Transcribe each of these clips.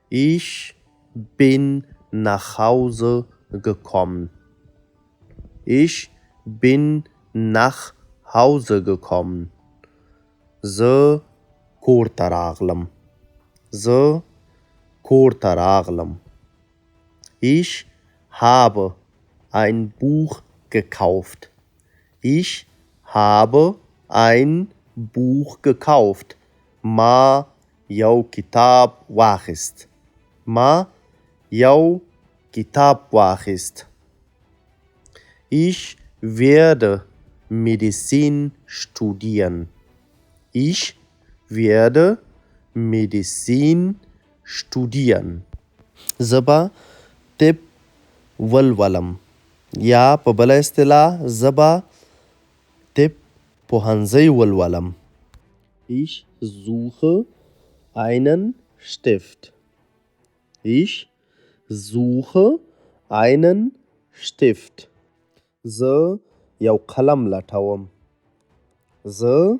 Ich bin nach Hause gekommen. Ich bin nach Hause gekommen. زه کور ته راغلم. زه کور ته راغلم. Ich habe ein Buch gekauft. Ich habe ein Buch gekauft. ما یو کتاب واخیست. ما یو کتاب واخیست. Ich werde Medizin studieren. Ich werde Medizin studieren. زه به طب ولولم. یا په بله اصطلاح زه به طب پوهنځی ولولم. Ich suche einen Stift. Ich suche einen Stift. زه یو قلم لټوم. زه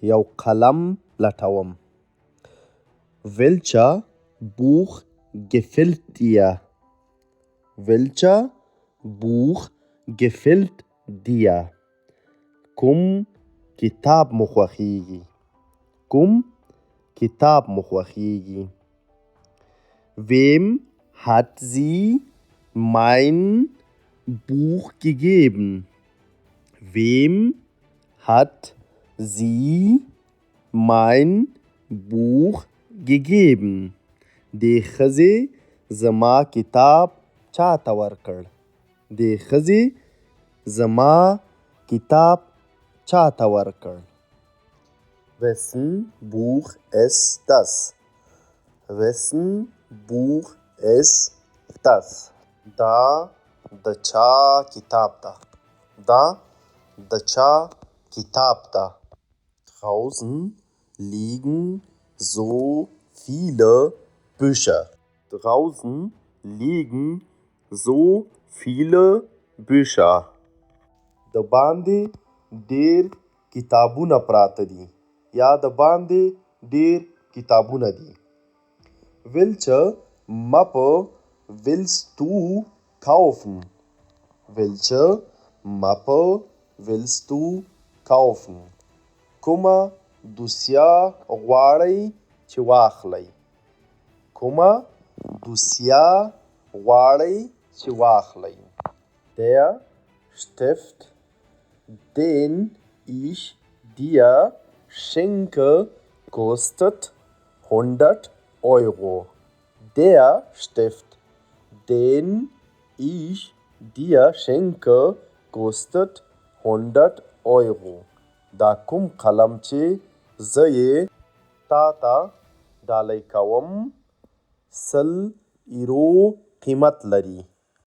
یو قلم لټوم. Welcher Buch gefällt dir? Welcher Buch gefällt dir? کوم کتاب مو خوښیږي؟ کوم کتاب مو خوښیږي؟ Wem hat sie mein Buch gegeben? Wem hat sie mein Buch gegeben? دې ښځې زما کتاب چاته ورکړ؟ دې ښځې زما کتاب چاته ورکړ؟ Wessen Buch ist das? Wessen Buch ist das? دا د چا کتاب ده؟ دا د چا کتاب ده؟ Draußen liegen so viele Bücher. Draußen liegen so viele Bücher. د باندې ډېر کتابونه پراته دي یا د باندې ډېر کتابونه دي. Welche Mappe willst du kaufen? Welche Mappe willst du kaufen? کومه دوسیه غواړئ چې واخلئ؟ کومه دوسیه غواړئ چې واخلئ؟ Der Stift, den ich dir schenke, kostet 100 Euro. Der Stift, den ich dir schenke, kostet 100 Euro. دا کوم قلم چې زه یې تا ته ډالۍ کوم 100 ایرو قیمت لري.